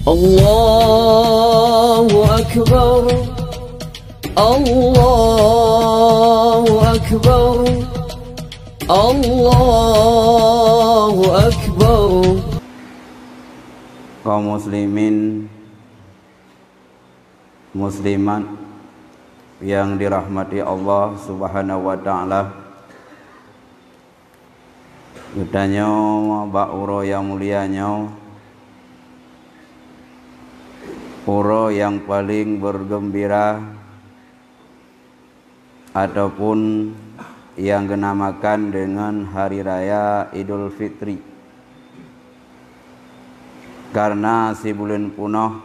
الله أكبر الله أكبر الله أكبر. Kaum muslimin muslimat yang dirahmati Allah Subhanahu wa taala, Gudanya Ba'uro yang mulianya, Uro yang paling bergembira ataupun yang dinamakan dengan Hari Raya Idul Fitri, karena si bulan punah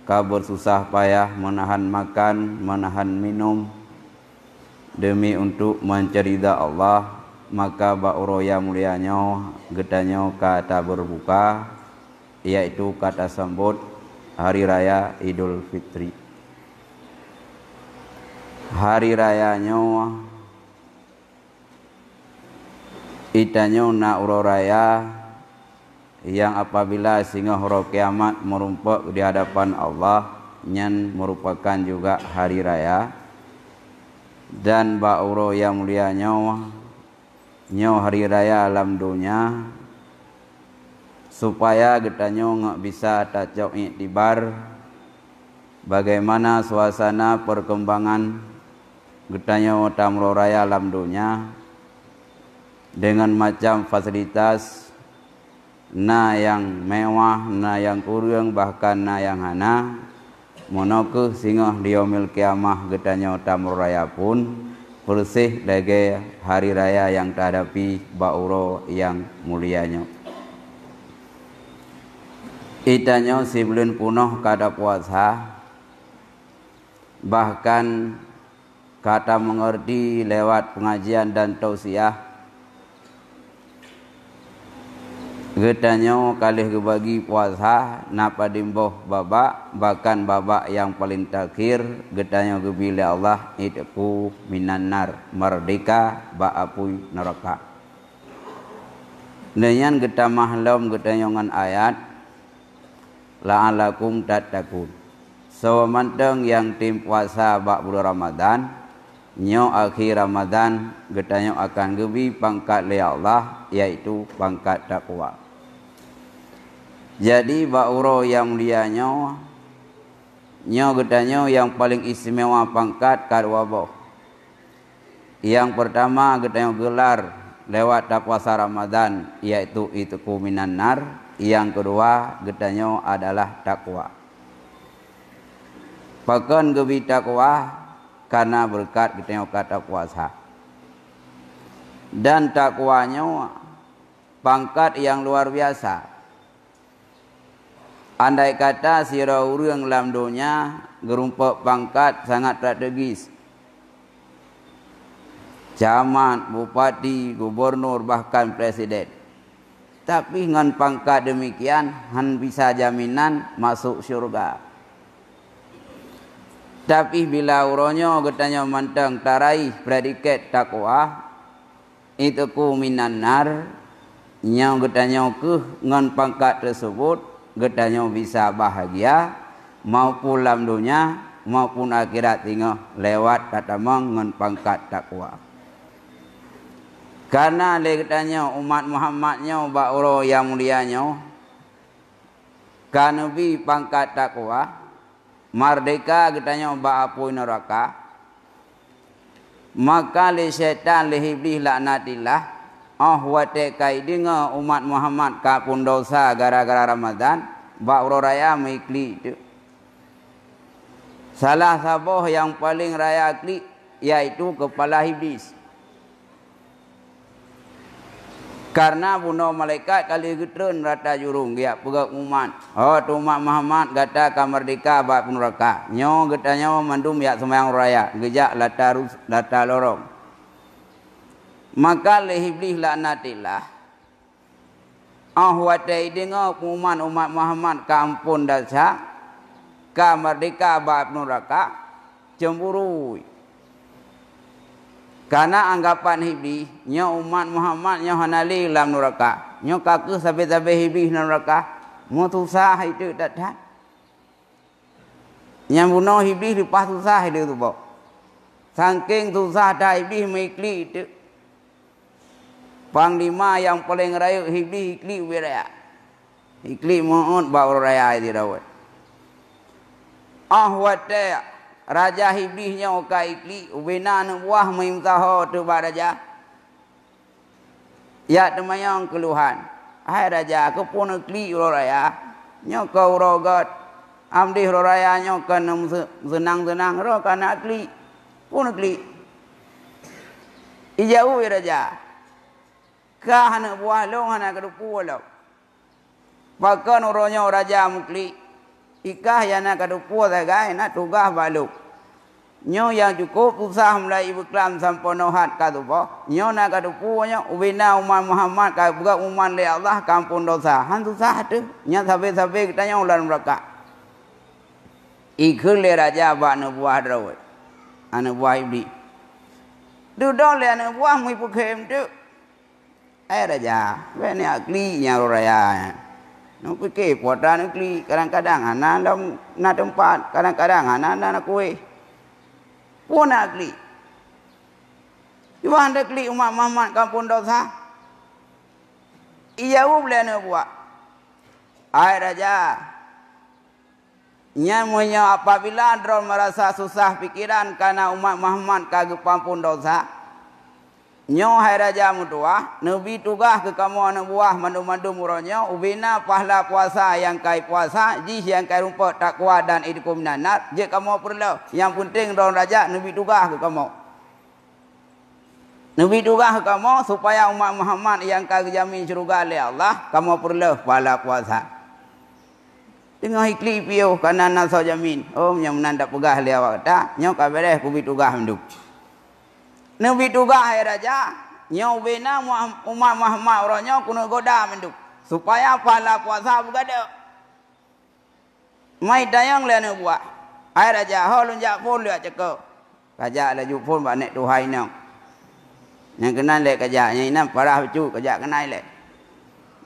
kabur susah payah menahan makan, menahan minum demi untuk mencari ridha Allah, maka Ba'uro yang mulianya gedanya kata berbuka, yaitu kata sambut Hari Raya Idul Fitri. Hari rayanya itanya na uro raya yang apabila singa horo kiamat merumpuk di hadapan Allah, nyan merupakan juga hari raya. Dan Ba'uro yang mulianya nyo hari raya alam dunia, supaya getanya nggak bisa tacok iktibar bagaimana suasana perkembangan getanya tamro raya alam dunia dengan macam fasilitas na yang mewah, na yang kurang, bahkan na yang hana monoke singoh diomil kiamah getanya tamro raya pun bersih dari hari raya yang terhadapi Ba'uro yang mulianya. Itanya si bulan punah kada puasa, bahkan kata mengerti lewat pengajian dan tausiah, getanya kalih gebagi puasa napa dimboh babak, bahkan babak yang paling terakhir getanya gebila Allah itku minan nar, merdeka ba'apui neraka. Dengan geta mahlum getanya ngan ayat la'alakum tattaqun. Sawamanteng yang tim puasa bak bulan Ramadan, nyo akhir Ramadan getanya akan gebi pangkat li Allah, yaitu pangkat takwa. Jadi Ba'uro yang mulianya nyo getanya yang paling istimewa pangkat kadua boh. Yang pertama getanya gelar lewat puasa Ramadan, yaitu itku minan nar. Yang kedua getanya adalah takwa. Pakan gebi takwa karena berkat getanya kata puasa. Dan takwanya pangkat yang luar biasa. Andai kata sira urang lam dunya gerumpuk pangkat sangat strategis, camat, bupati, gubernur, bahkan presiden, tapi dengan pangkat demikian han bisa jaminan masuk syurga. Tapi bila uronyo getanya manteng tarai predikat takwa, itu ku minan nar, nyau getanya ke dengan pangkat tersebut getanya bisa bahagia maupun dalam dunia maupun akhirat tinggal lewat katamang dengan pangkat takwa. Karena getanya umat Muhammadnya Ba'uro yang mulianya kanebi pangkat takwa, merdeka getanya ba'apui neraka, maka li syaitan li iblis laknatillah wate kaidinga umat Muhammad kapun dosa gara-gara Ramadan Ba'uro raya mengikli itu. Salah saboh yang paling raya klik yaitu kepala iblis. Karena bunuh malaikat kali getren rata jurung dia pegak umat. Tu umat Muhammad gata kamerdeka bak neraka. Nyo getanya mandum ya semayang raya, gejak lata lorong. Maka le iblis laknatillah. Wate dengar umat Muhammad kampun dasa kamerdeka bak neraka cemburu. Karena anggapan iblis, nyo umat Muhammad nyo hanali dalam neraka. Nyo kaku sampai-sampai iblis dalam neraka. Mau susah itu tak. Yang bunuh iblis lepas susah itu tu bok. Saking susah dah iblis mengikli itu. Panglima yang paling raya iblis ikli beraya. Ikli mohon bawa raya itu rawat. Wate raja iblisnya oka ikli ubina nubuah mimtaho tu baraja. Ya temayang keluhan. Hai raja aku pun ikli raya. Nyokau rogat. Amdih raya nyokan senang-senang ro kana ikli. Pun ikli. Ijau raja. Kah anak buah long anak kedupu lo. Bahkan orangnya raja mukli. Ikah yang nak kedupu sagai nak tugas baluk. Nyo yang cukup usah mulai berkelam sampai nohat katupo. Nyo nak kedupu nyo ubina umat Muhammad kau buka umat le Allah kampung dosa. Han susah tu. Nya sampai kita nyo ulan mereka. Ikul le raja bak anak buah drawat. Anak buah iblis. Duduk le anak buah mui pukem tu. Raja, ni akli yang raya. Nak fikir podan akli kadang-kadang anak dalam nak tempat, kadang-kadang anak nak kuih. Pun akli. Iwan akli umat Muhammad kampung dosa. Ia boleh nak buat. Raja. Nyamunya apabila drone merasa susah pikiran karena umat Muhammad kagak kampung dosa. Nyo hai raja mutua, nabi tugas ke kamu anak buah mandu-mandu muronyo, ubina pahala puasa yang kai puasa, jis yang kai rumput takwa dan idikum nanat, je kamu perlu. Yang penting don raja nabi tugas ke kamu. Nabi tugas ke kamu supaya umat Muhammad yang kai jamin syurga oleh Allah, kamu perlu pahala puasa. Tengah ikli piu kana nasa jamin. Yang menanda pegah le awak ta, nyo ka beres kubi tugas menduk. Nabi tugas hai raja, nyo bina umat Muhammad orangnya kuno goda menduk supaya pahala puasa bergada. Mai dayang le nak buat. Hai raja, ho lunjak pun liat cekok. Kajak laju pun bak nek tuhai nang. Yang kenan le kajak, yang inam parah becu kajak kenai le.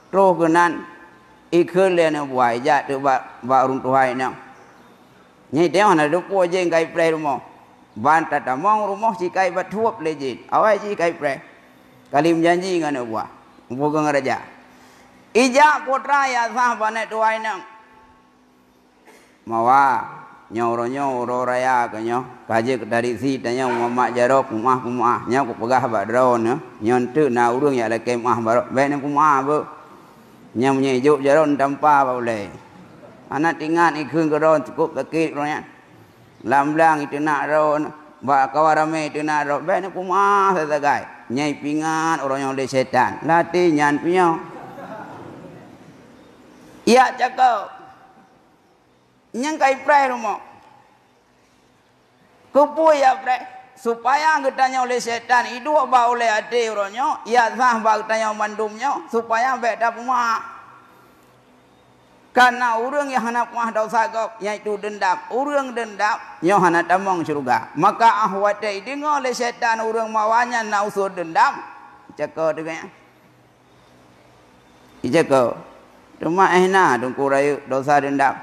Terus kenan ikut le nak buat ijak tu bak urung tuhai nang. Nyai tengok nak dupo je ngai play rumah. Bantat among rumah cikai batuap lejit. Awai cikai pre. Kalim janji dengan buah. Bukan raja. Ijak putra ya sah banet tuai nang. Mawa nyoro raya kanyo. Kaje dari si tanya Muhammad Jarok kumah. Nyau ku pegah bak drone nyon tu na urung ya le kemah barok. Bae nang kumah bu. Nyau nyejuk jaron tampa ba boleh. Anak tingan ikun keron cukup lekit ronya. Lamblang itu nak ron, bak kawarame itu nak ron. Baik nak kumah sebagai nyai pingan orang yang oleh setan. Latih nyan punya. Ia cakap, nyang kai pray rumah. Kupu ya pray supaya getanya oleh setan itu bak oleh ade orangnya. Ia sah bak getanya mandumnya supaya baik dah kumah. Karena orang yang hendak mah dosa gop, yaitu dendam. Orang dendam, yang hendak damang syurga. Maka ahwate dengar oleh syaitan orang mawanya nak usur dendam. Cakap dengan. Cakap. Cuma ehna dengku rayu dosa dendam.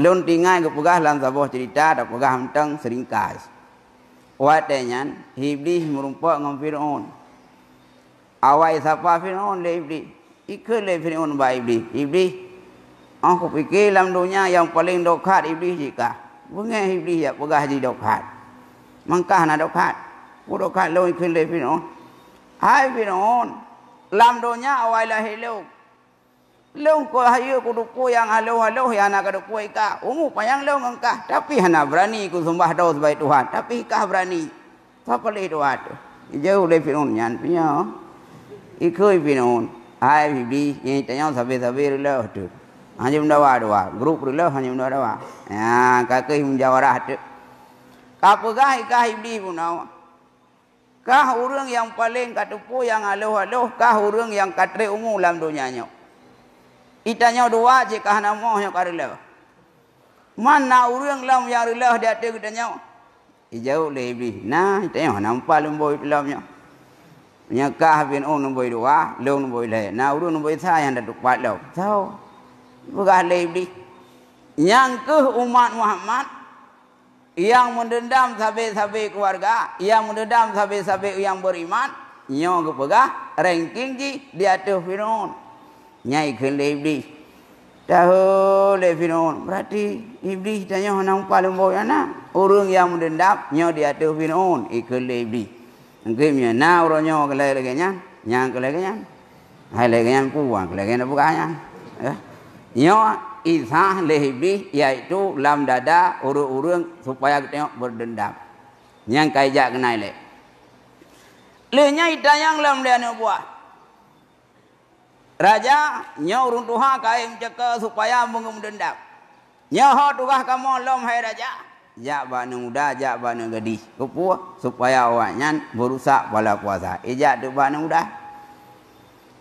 Lun tinggal ke pegah dalam sebuah cerita, ada pegah mentang seringkas. Watenya, iblis merumpak dengan Fir'aun. Awai siapa Fir'aun le iblis. Ikut le Fir'aun ba iblis. Aku fikir dalam dunia yang paling dokat iblis jika. Bunga iblis ya pegah di dokat. Mangkah na dokat. Ku dokat lo ikut le Fir'aun. Hai Fir'aun. Dalam dunia awal lahir lo. Lo ko hayu ku duku yang halo yang nak duku ika. Umu payang lo ngangkah. Tapi hana berani ku sembah do sebagai Tuhan. Tapi ikah berani. Apa le Tuhan tu? Jauh le Fir'aun nyan punya. Ikut Fir'aun. Hai iblis yang tanya sabar-sabar lah tu. Hanya mendawa grup lah hanya mendawa. Ya, kakek menjawarah tu. Kapagah iblis pun awak. Kah orang yang paling katupu yang aloh-aloh, kah orang yang katre umum dalam dunianya. Itanya dua je kah namanya karela. Mana orang lam yang rela dia tu katanya. Ijau le iblis. Nah, tengok nampak lemboi dalamnya. Nyakah Fir'aun nomboi dua, long nomboi le. Nah urun nomboi saya yang datuk pat lo. Tahu? Bukan lebih. Yang ke umat Muhammad yang mendendam sahabat-sahabat keluarga, yang mendendam sahabat-sahabat yang beriman, nyo ke pegah ranking di atas Fir'aun. Nyai ke lebih. Tahu le Fir'aun. Berarti iblis tanya nang paling bawah na. Orang yang mendendam nyo di atas Fir'aun ikut lebih. Ngkimnya na uronyo kelai lagi nyang kelai lagi hai lagi puang kelai lagi bukanya nyo isah lebih yaitu lam dada urung supaya kita berdendam nyang kaijak kenai le nyai tayang lam dia buah raja nyo urung tuha kai menceka supaya mengumdendam nyo ho tuah kamu lom hai raja jak bana muda, jak bana gadis. Kepuah supaya awaknya berusak pada puasa. Ijak tu bana muda.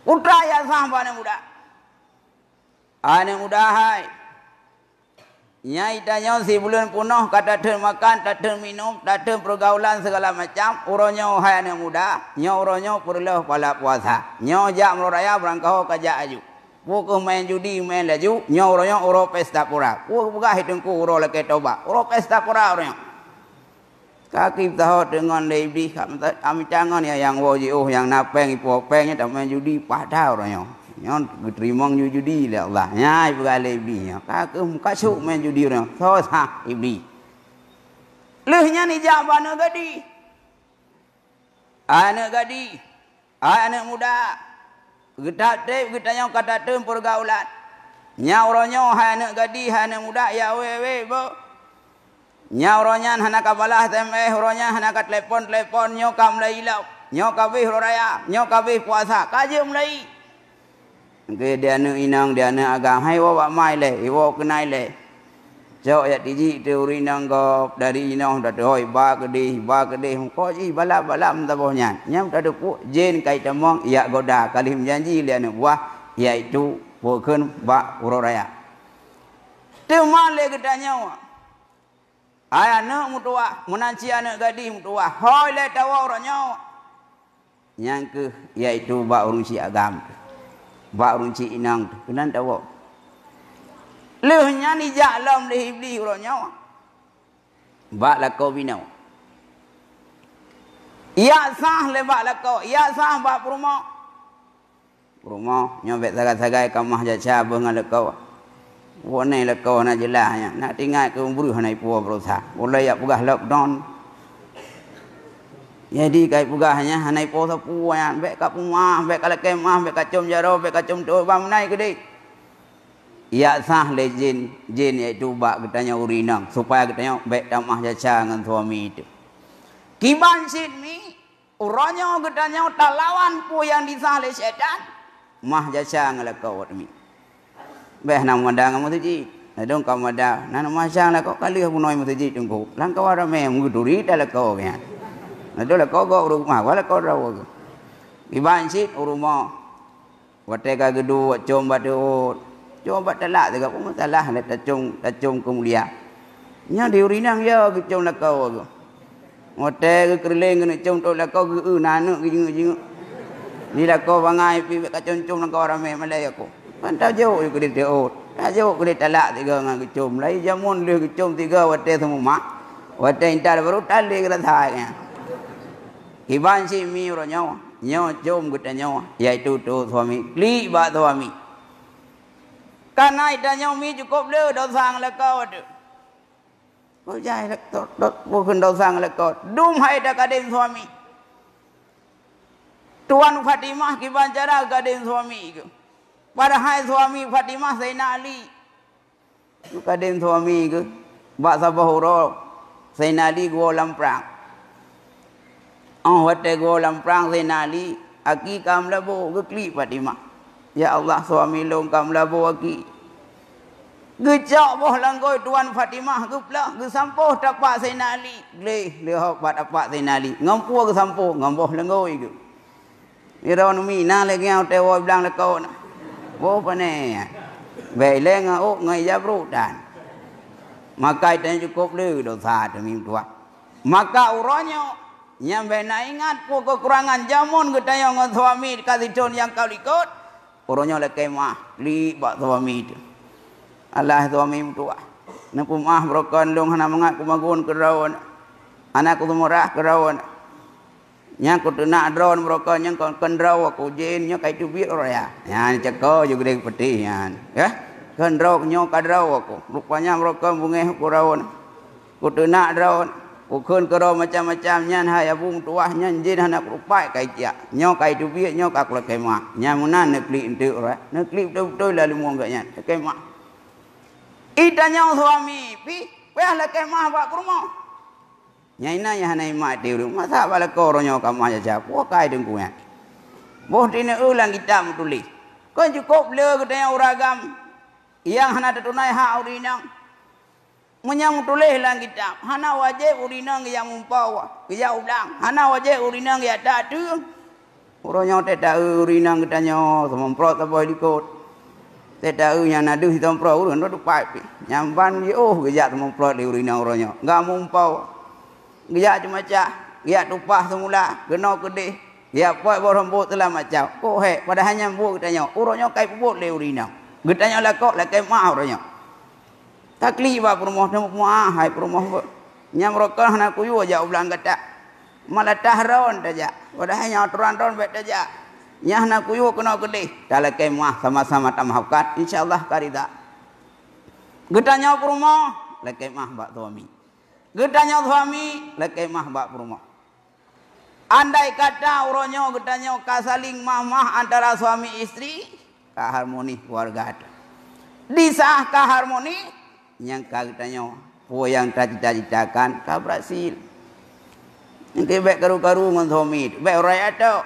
Putra ya sah bana muda. Ane muda hai. Nyai tanya si bulan punuh kata ter makan, tak ter minum, tak ter pergaulan segala macam. Uronyo hai ane muda. Nyo uronyo perlu pada puasa. Nyo jak meraya berangkau kajak aju. Pukul main judi main laju nyornya uro pesta pura. Buka hidungku uro leke toba. Uro pesta pura orangnya. Kaki tahu dengan lebih kami jangan ya yang wajib yang napeng ipopengnya tak main judi pada orangnya. Nyon terima judi lah Allah. Nyai buka lebihnya. Kaki muka cuk main judi orangnya. Sosa iblis. Lehnya ni jabana gadi. Anak gadi. Anak muda. Kita yang kata tem pergaulan. Nyauronyo hana gadi hana muda ya wewe bo. Nyauronyan hana kabalah SMS, uronya hana ka telepon nyo kam lai lau. Nyo kabih raya, nyo kabih puasa. Kaje mulai. Ke dia ne inang dia ne agam hai wo ba mai le, wo kenai le. Jauh ya tiji teori nang gop dari inang dah hoi ba kedih ko ji balap minta bohnya nyam dah pu jen kai tamong ya goda kalim janji lian buah yaitu bukan ba uroraya teman le gedanya aya ne mutua menanci anak gadis mutua hoi le tawa orangnya yang ke yaitu ba urung si agam ba urung si inang kenan tawa lehnya ni jalam le iblis urangnya ba la kau binau ya sah le ba la kau ya sah ba rumah nyobek sagai-sagai kamah jaca bengal le kau wone le kau na jelahnya nak tinggal ke umbru hanai puo berusaha boleh ya pugah lockdown jadi kai pugahnya hanai puo sapu yang bek ka rumah bek ka kemah bek ka com jaro bek ka com tu ba menai ke dei ya sah le jin iaitu bak katanya urinang supaya katanya baik damah jaca dengan suami itu. Kiban mi uranya katanya talawan pu yang disah le syaitan mah jaca ngelakau mi. Beh nang mandang mu tuji. Adong kamada nan masang la kau kali pu noi mu tuji tunggu. Lang kau ada me mu duri ta la kau ya. Ado la kau go rumah wala kau rawo. Kiban sit uruma. Wate ka gedu com batu coba talak juga pun masalah le tacung kemulia nya diurinang ya kecung lakau aku ngote ke kerleng ke cung tok lakau ke nanu ke jing ni lakau bangai pi ka cung lakau rame malai aku pantau jauh ke dia ot jauh ke talak tiga ngan kecum lai jamun le kecum tiga wate semua wate intar baru tali ke thai hiban si mi ro nyawa nyo com ke nyawa yaitu tu suami li ba suami karena idanya mi cukup le dosang le kau tu. Kau jai le bukan dosang le kau. Dum hai dah kadin suami. Tuan Fatimah kiban cara kadin suami ke. Pada hai suami Fatimah Sayyidina Ali. Kadin suami ke. Bak sabahuro Sayyidina Ali go lamprang. Wate go lamprang Sayyidina Ali. Aki kam labo ke kli Fatimah. Ya Allah suami long kam labo aki. Gejak boh langgoi tuan Fatimah geplah gesampoh tapak Sayyidina Ali. Le hok bat tapak Sayyidina Ali. Ngampu ke sampoh ngamboh langgoi ke. Irawan mi na le ngau te wo blang le kau na. Wo pane. Be le ngau ngai jabru dan. Maka itu cukup le dosa demi tua. Maka uranya Nyambe nak ingat pun kekurangan jamun kita yang ngon suami kasih con yang kau ikut. Orangnya le kemah li bak suami tu. Allah suami tua. Nampu mah brokan long hana mangat kumagun kerawan. Anak ku murah kerawan. Nya ku nak drone brokan yang kendraw aku jen nya kai tu biar orang ya. Ni ceko juga gede peti ya. Kendraw nyo kadraw aku. Rupanya brokan bungeh kerawan. Ku nak drone ukun kero macam-macam nyan hai abung tuah nyan jin anak rupai kai tia nyo kai tu biak nyo kak le kemah nyamuna nekli entu ora nekli betul-betul lalu muang gaknya kemah idanya suami pi weh le kemah bak rumah nyaina ya hanai mak dia masa bala koronyo kamah aja po kai deng kuan boh dine ulang kita tulis kan cukup le gedanya uragam yang hana tunai hak urinang menyang tulis lang kitab hana wajib urinang yang mumpawa dia ulang hana wajib urinang ya tak tu orangnya tak urinang katanya semprot apa ikut tak tahu yang nadu hitam pro urun tu pai nyamban oh gejak semprot di urinang orangnya enggak mumpawa gejak cuma cak dia tupah semula kena kedih dia poi rambut telah macam kok he padahal nyambut katanya orangnya kai puput le urinang katanya lah kok lah kai mah orangnya takli ba rumah temu muah hai rumah nyam rokah na kuyu aja ulang kata malah tahron saja padahal nya aturan bet saja nyah na kuyu kena gede dalam kemah sama-sama tamahkan insyaallah karida gedanya rumah le kemah bak suami gedanya suami le kemah bak rumah andai kata uronyo gedanya kasaling mah antara suami istri ka harmoni keluarga disah ka harmoni yang katanya po yang cita-citakan ka berhasil engke baik karu-karu ngon suami baik raya tok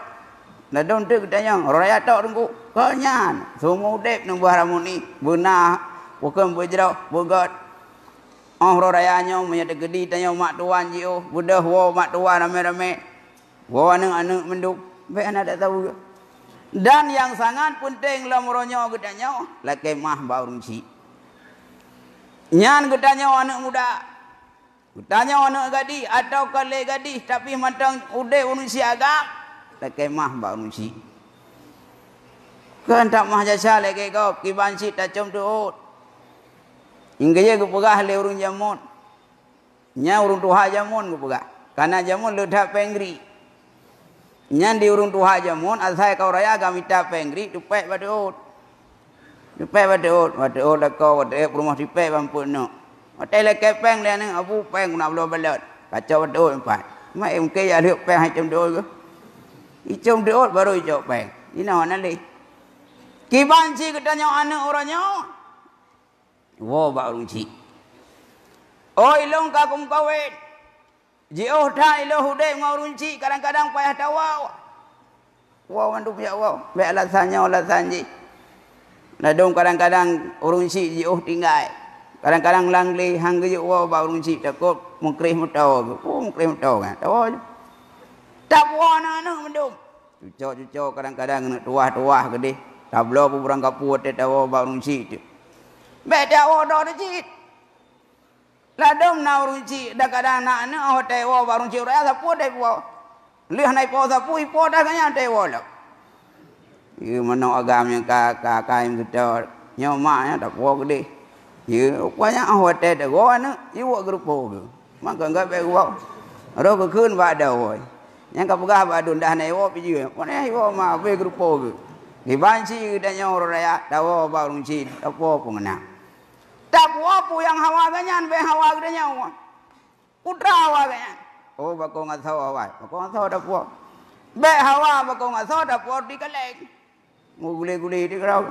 na don tu katanya raya tok rengku kanyan semua udep nang harmoni beunah bukan berjerau bogot rayanya menyata gedi tanya mak tuan jio budah wo mak tuan rame-rame wo anak-anak menduk baik anak tak tahu dan yang sangat penting lamronyo katanya la kemah baurungsi nyan gedanya anak muda gedanya anak gadis atau kale gadis tapi matang udah unusi agak le kemah ba unusi kan tak mah jasa le ke kau kibansi tak com tuut hingga ye ku pegah le urung jamun nya urung tuha jamun ku pegah karena jamun le dak pengri nyan di urung tuha jamun asai kau raya gamita pengri tupek ba tuut dipe wadeut la kau wadeut rumah dipe bampun no hotel le kepeng dia ni abu peng nak belum belat kacau wadeut empat mai em ke ya liuk peng hai cum deut ke icum deut baru icau peng ina ana le kibanci katanya anak orangnya wo ba urungci oi long ka kum kawin ji oh tha ilo hude ngorunci kadang-kadang payah tawa wow mandu ya wow be alasannya nadong kadang-kadang urunci ji oh tinggal kadang-kadang langli hang ge wo ba urunci takut mungkrih mutau mungkrih mutau kan tahu tak wana na mendum cucok kadang-kadang nak tuah gede tablo burang kaput tahu ba urunci tu beda wo do cit ladom na urunci da kadang nak na hotel wo ba urunci ora sapu dai wo lih nai po sapu ipo dah kan tai wo lo you mana agamnya ka yang kita nyamak tak buat gede you banyak hotel dah gua ni you buat grupo ke maka enggak baik gua ro ke kun ba da oi yang ka pegah ba dun dah nai wo pi you mana you ma baik grupo ke di banci dah nyor raya dah wo ba rungci tak po pengena tak buat pu yang hawa ganyan be hawa gede nyawa putra hawa ganyan oh ba ko ngat hawa ba ko ngat hawa dah po be hawa ba ko ngat hawa dah po di kaleng gule-gule di kau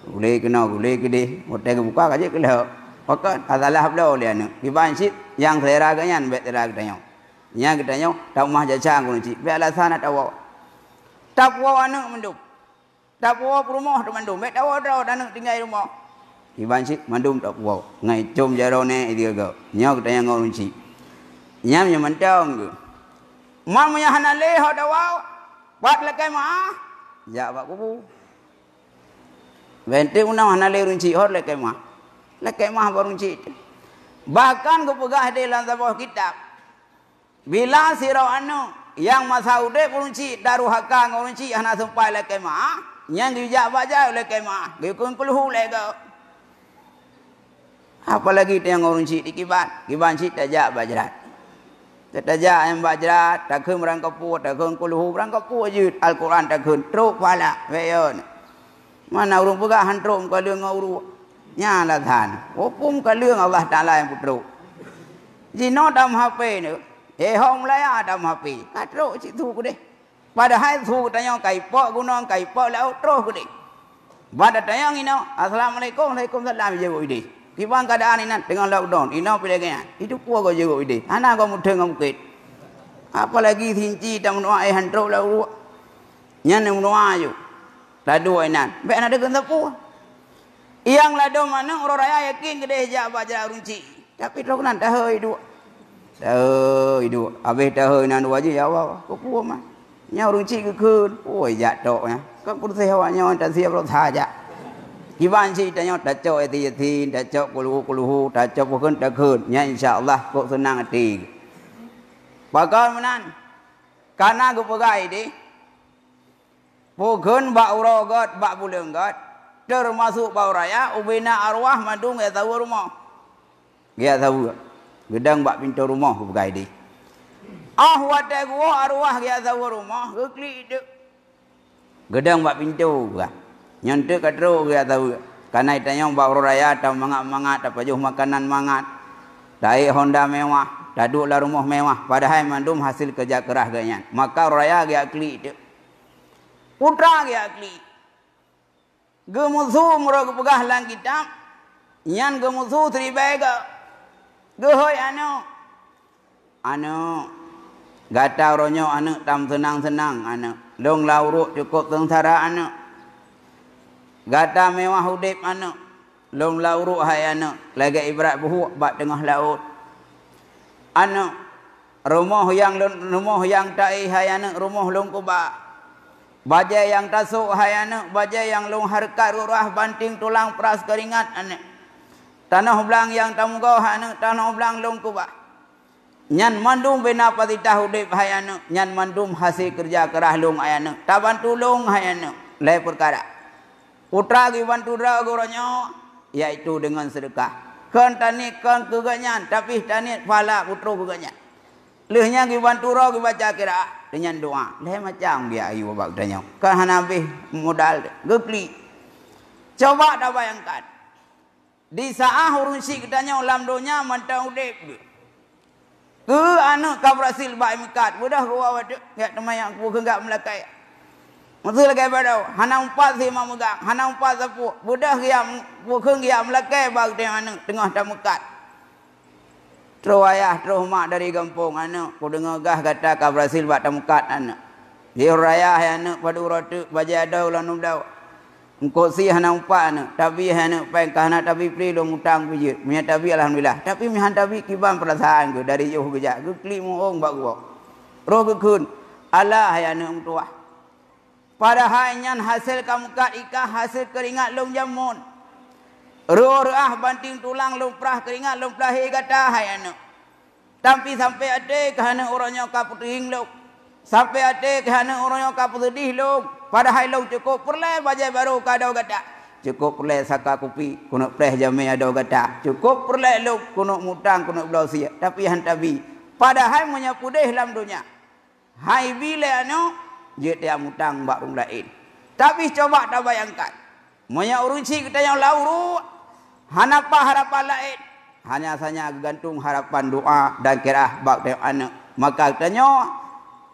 gule kena gule gede hotel buka aja kelah pakat adalah hablo le anu dibansit yang selera ganyan bet selera katanya nya katanya tak mah jaca kunci be alasan tawo tawo anu mendum tawo rumah tu mendum bet tawo anu tinggal rumah dibansit mendum tawo ngai com jarone dia go nya katanya ngorunci nya mentong ke mamanya hanale ho tawo buat lekai mah ya bak kubu bente unang hanale runci hor le kemah barunci bahkan ku pegah di dalam sebuah kitab Bila siro yang masa udah kurunci daru haka ngurunci hana sampai leke mah yang dijak baca leke mah gikun kulhu lego apalagi yang ngurunci di kiban si tajak bajrat tajak yang bajrat takun merangkapu takun kulhu merangkapu jut Al-Quran takun truk pala weyon mana urung pegah hantruk ka leung uru nya la than opum ka leung Allah Taala yang putru jino dam HP ni hong laya dalam HP. Teruk cik tu ku deh. Padahal tu tanya kaipok gunung kaipok laut terus ku deh. Pada tanya ino assalamualaikum waalaikumsalam je ku deh. Kibang keadaan ini dengan lockdown ino pilihnya. Itu puas kau je ku deh. Anak kau mudah ngamukit. Apalagi sinci tak menua hantruk laut. Nyan menua ayu. Ladu inan. Baik nak dengan tapu. Yang ladu mana orang raya yakin kedai jak baca runci. Tapi teruk nan dah hidup. Hidup habis dah nan dua je ya Allah kau puas mah nya urung cik ke kun oi jatuh nya kan pun sehawanya tak siap lo saja kiban cik tanya tak cok eti tak cok kuluhu tak cok pun tak kun nya insyaallah kok senang hati bakal menan karena ku pegai di pukun bak urogot bak bulenggot termasuk bau raya ubina arwah mandung ya tahu rumah dia tahu gedang bak pintu rumah ku pegai di. Wate gua arwah dia tahu rumah gekli de. Gedang bak pintu ka. Nyante ka tro dia tahu. Kana itanya bak raya ta mangat-mangat apa juh makanan mangat. Dai Honda mewah, daduk la rumah mewah padahal mandum hasil kerja keras ganyan. Maka raya dia kli de. Putra dia kli. Gemusu murag pegah lang kitab. Nyan gemusu tribega. Gehoy anu gata ronyo anu tam senang-senang anu long lauruk cukup sengsara anu gata mewah hudip anu long lauruk hai anu lagi ibarat buhu bak tengah laut anu rumah yang tai hai anu rumah long kuba bajai yang tasuk hai anu bajai yang long harkat rurah banting tulang peras keringat anu tanah belang yang tamugau hanu tanah belang long kubah nyan mandum bina patitah hudip hayanu nyan mandum hasil kerja kerah long ayanu taban tulung hayanu lai perkara putra gi bantu ra goronyo yaitu dengan sedekah kan tani kan keganyan tapi tani pala putra keganyan lehnya gi bantu ra gi baca kira dengan doa lai macam dia ayu bak danyo kan hanabih modal gekli coba dah bayangkan di saat urung si katanya ulam donya mantau udip ke anu ka Brazil ba mikat budah gua wadu ya teman yang ku enggak melakai maksud lagi badau hana umpat si mamugang hana umpat sapu budah yang ku enggak melakai bag de anu tengah dah mekat tro ayah tro mak dari kampung anu ku dengar gah kata ka Brazil ba mekat anu di raya anu padu rotu baja ada ulan umdau engkau si hana umpat anu tapi hana pengkah hana tapi pri long utang pujit punya tapi alhamdulillah tapi mihan tapi kiban perasaan ku dari jauh gejak ku kli muong bak gua roh kekun Allah hayana tua padahal nyan hasil kamukat ika hasil keringat long jamun roh banting tulang long prah keringat long plahi kata hayana tapi sampai ada kahana orangnya kaputing long sampai ada kahana orangnya kaputih long padahal long cukup perle bajai baru kadau gata cukup perle saka kopi kuno preh jame ada gata cukup perle long kuno mutang kuno blausia tapi hantabi padahal menyapu deh dalam dunia hai bile anu je dia mutang bak rung lain tapi coba dah bayangkan monya urunci kita yang lauru hanapa harapan lain hanya saja gantung harapan doa dan kirah bak dia anu maka tanya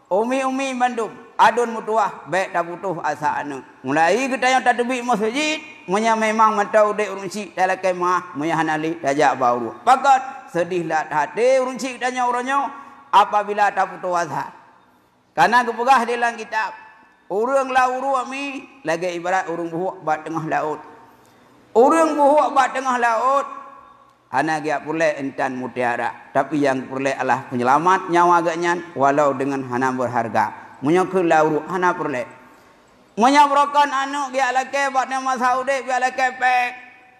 umi mandum adun mutuah baik dah butuh asa anu mulai kita yang tak tebi masjid monya memang mentau dek urunci dalam kemah monya hanali dajak bau pakat sedihlah hati urunci tanya orangnya apabila tak butuh asa karena kepegah di dalam kitab urang lauru ami lagi ibarat urang buhuk bat tengah laut urang buhuk bat tengah laut hana dia pulai entan mutiara tapi yang pulai Allah penyelamat nyawa agaknya walau dengan hana berharga menyokul lauru hana pulai menyabrokan anu dia laki bat nama saude dia laki pek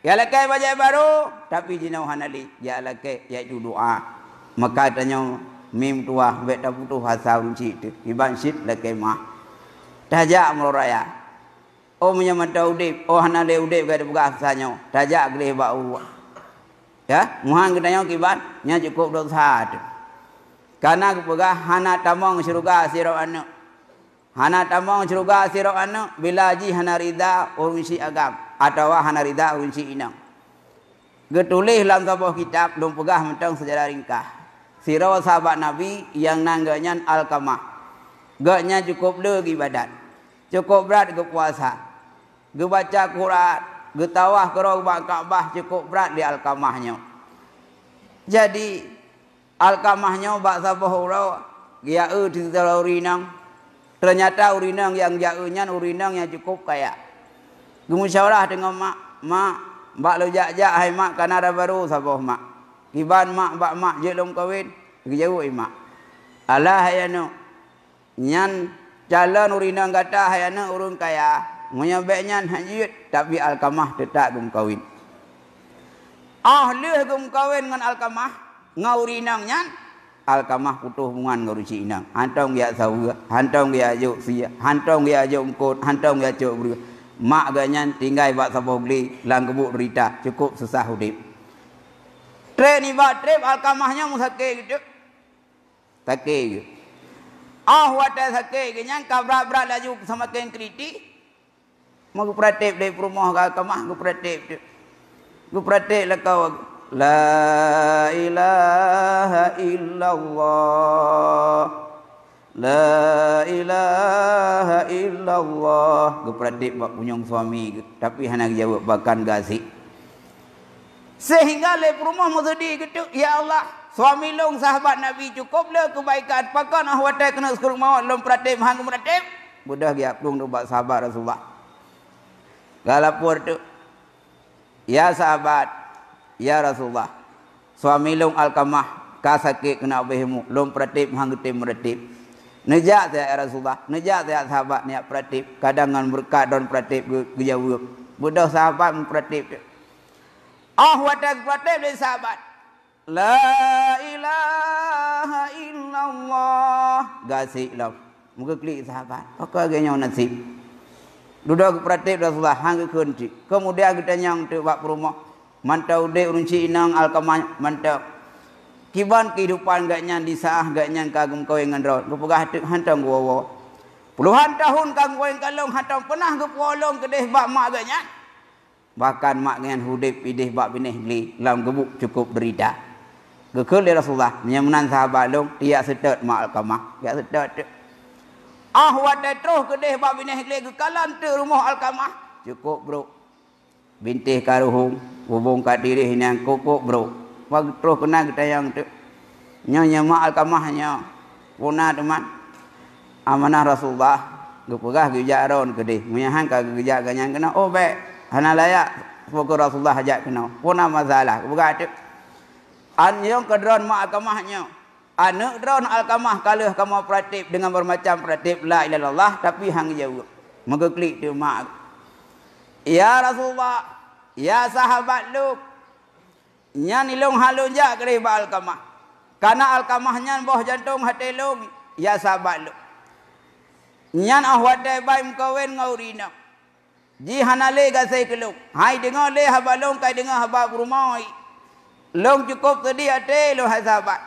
dia laki bajai baru tapi jinau hanali dia laki iaitu doa maka tanya mim tua bet tak putus asa unci tu iban sit la kemah tajak meloraya oh menyaman udip oh hana le udip ga buka asanyo tajak geleh ba ya muhang gedanyo kiban nya cukup dosa tu karena kepegah hana tamong syurga sirau anu hana tamong syurga sirau anu bila ji hana rida urunsi agam atau hana rida urunsi inang getulis dalam sebuah kitab dong pegah mentang sejarah ringkah sirau sahabat Nabi yang nangganya Alkamah gaknya cukup le ibadat cukup berat ke puasa ge baca Quran ge tawaf ke Ka'bah cukup berat di Alkamahnya jadi Alkamahnya bak sabah urau dia di urinang ternyata urinang yang jauhnya urinang yang cukup kaya ge musyawarah dengan mak bak lo jak-jak hai mak kana ada baru sabah mak kiban mak bak mak je lom kawin jauh mak alah hayano nyan jalan urinang kata hayano urun kaya menyabeknya hajit tapi Alkamah tetap gum kawin leh gum kawin dengan Alkamah ngaurinang nyan Alkamah putus hubungan ngarusi inang hantong dia sawu hantong dia ajuk sia hantong dia ajuk engkot hantong dia ajuk beri mak ganyan tinggal bak sabah beli lang kebuk derita cukup susah hidup tren ibat trip Alkamahnya musake gitu sakit gitu wata sakit ganyan kabra-bra laju semakin kritik mau pratik dari rumah ke Alkamah gu pratik lah kau la ilaha illallah la ilaha illallah gu pratik bak punyong suami tapi hana jawab bahkan gasik sehingga le rumah muzadi gitu ya Allah suami long sahabat Nabi cukup le kebaikan pakan wata kena sekurang mawat long pratik hang pratik mudah dia plung bak sahabat Rasulullah galapur tu ya sahabat ya Rasulullah suami long Alkamah ka sakit kena behemu long pratik hang getim pratik nejak saya Rasulullah nejak saya sahabat ni pratik kadangan berkat don pratik gejawab budak sahabat pratik watak pratik dari sahabat la ilaha illallah gasik lah muka klik sahabat pakai genya nasib duduk pratik Rasulullah hang kunci kemudian kita nyang tu bak rumah mantau de urunci inang Alkamah mantau kiban kehidupan gaknya di saah gaknya kagum kau yang ngendro kepegah hantang gua puluhan tahun kagum kau yang kalong hantang pernah ke polong kedeh bak mak gaknya bahkan mak dengan hudip idih bak binih beli dalam gebuk cukup derita gekul dari Rasulullah menyemenan sahabat long dia setet mak Alkamah dia setet wata terus kedeh bak binih beli kekalan tu rumah Alkamah cukup bro bintih karuhung hubung kat diri ini yang kokok bro bagi terus kena kita yang tu nyonya mak Alkamahnya punah teman amanah Rasulullah gepegah gejaron kedeh menyahang ka gejak ganyan kena baik hana layak pokok Rasulullah hajat kena punah masalah gepegah tu anyong kedron mak Alkamahnya anak dron Alkamah kalah kamu pratik dengan bermacam pratik la ilaha illallah tapi hang jauh megeklik tu mak ya Rasulullah ya sahabat lu nyan ilung halun jak kerih ba Alkamah karena Alkamahnya boh jantung hati long ya sahabat lu nyan wadai bai mkawin ngaurina ji hanale gasai kelung hai dengar le habalong kai dengar haba rumah long cukup tadi ate lo sahabat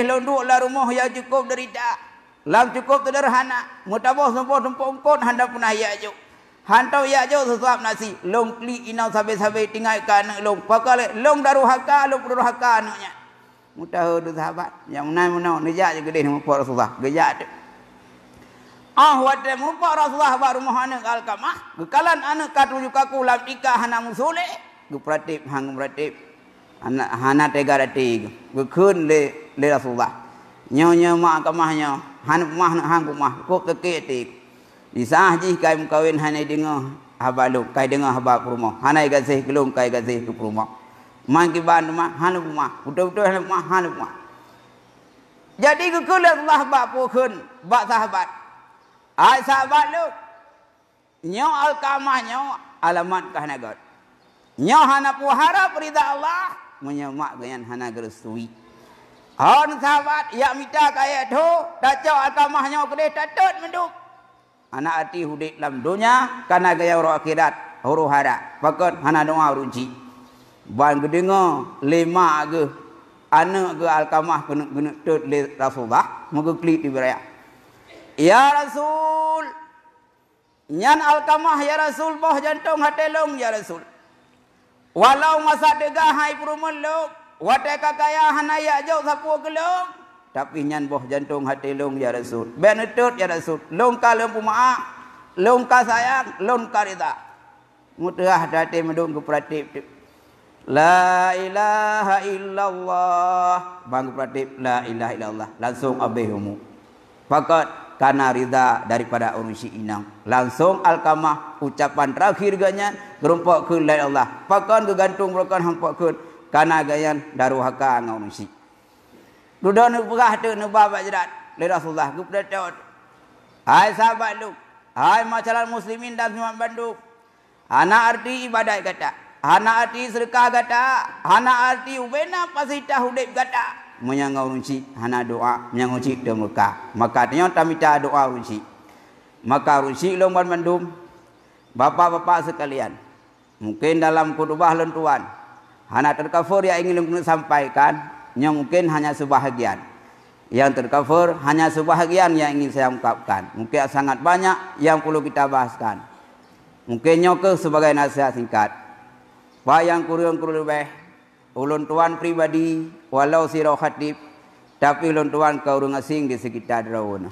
long duk la rumah ya cukup derita lam cukup sederhana mutabah sempot handa punah ya juk hantau ya jauh sesuap nasi long kli inau sabai-sabai tinggal kan long pakale long daruhaka long daruhaka anaknya mutah tu sahabat yang menang nejak je gede nama Rasulullah gejak tu wate mupa Rasulullah ba rumah anak Alkamah gekalan anak katuju kaku lam nikah hana musole gepratip hang pratip anak hana tega rati gekun le Rasulullah nyonya mak Alkamahnya han mah hang mah kop teke tik di sah ji kai mkawin hanai dengar habaluk kai dengar haba rumah hanai gasih kelung kai gasih ke rumah man kiban rumah hanu rumah betul-betul hanu rumah hanu rumah jadi kekul Allah ba pokun ba sahabat ai sahabat lu nyo Alkamah nyo alamat ka hanagat nyo hana pu harap rida Allah menyemak dengan hana gerestui hon sahabat ya mita kaya tu dacau alkamahnya kedai tatut menduk anak hati hudik dalam dunia karena gaya orang akhirat huru hara pakon hana doa runci ban gedenga lima ge anak ge alkamah kena tut le Rasulullah moga klik di beraya ya Rasul nyan alkamah ya Rasul boh jantung hatelong ya Rasul walau masa degah hai perumeluk watai kakaya hanaya jauh sapu gelong tapi nyan boh jantung hatelong ya Rasul benetut ya Rasul longka lempu maaf longka sayang longka rida mutah date medung ke pratip la ilaha illallah bang pratip la ilaha illallah langsung abehumu fakat karena rida daripada urusi inang langsung alkamah ucapan terakhir ganya gerumpok ke la Allah pakan gegantung brokan hampok ke karena gayan daruhaka ngaurusi dudon pegah tu nebah bajrat le Rasulullah gupdatot hai sahabat lu hai masyarakat muslimin dan semua Bandung hana arti ibadat kata hana arti sedekah kata hana arti ubena pasita hudib kata menyangau runci hana doa menyangau cik de Mekah maka tanya tamita doa runci maka runci lomban mandum bapak-bapak sekalian mungkin dalam khutbah lentuan hana tercover yang ingin sampaikan yang mungkin hanya sebahagian yang tercover hanya sebahagian yang ingin saya ungkapkan mungkin sangat banyak yang perlu kita bahaskan mungkin nyoke sebagai nasihat singkat pak yang kurang lebih ulun tuan pribadi walau sirau khatib tapi ulun tuan kau orang asing di sekitar raun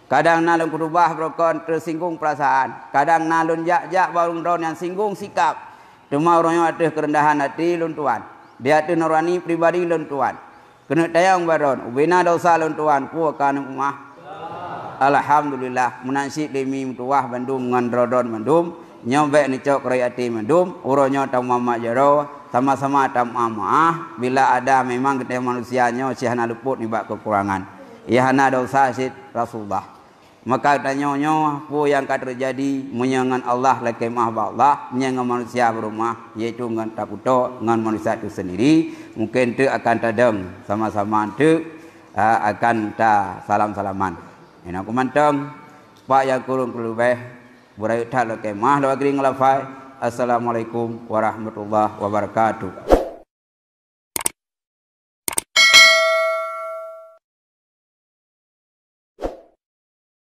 kadang nalun kurubah brokon tersinggung perasaan kadang nalun jak-jak barung raun yang singgung sikap cuma orangnya ada kerendahan hati ulun tuan dia tu nurani pribadi ulun tuan kena tayang baron ubena dosa ulun tuan puakan umah alhamdulillah menasib demi tuah Bandung ngan rodon Bandung nyobek ni cok rayati Bandung uronyo tam mama jaro sama-sama tam amaah bila ada memang kita manusianya si hana luput ni bak kekurangan ya hana dosa sid Rasulullah maka tanyonyo pu yang akan terjadi menyangan Allah laki maha Allah menyangan manusia berumah yaitu ngan takuto ngan manusia itu sendiri mungkin tu akan tadem sama-sama tu akan ta salam-salaman ina aku mantong pak yang kurung kelubeh berayut tak laki mah lo agri ngelafai assalamualaikum warahmatullahi wabarakatuh.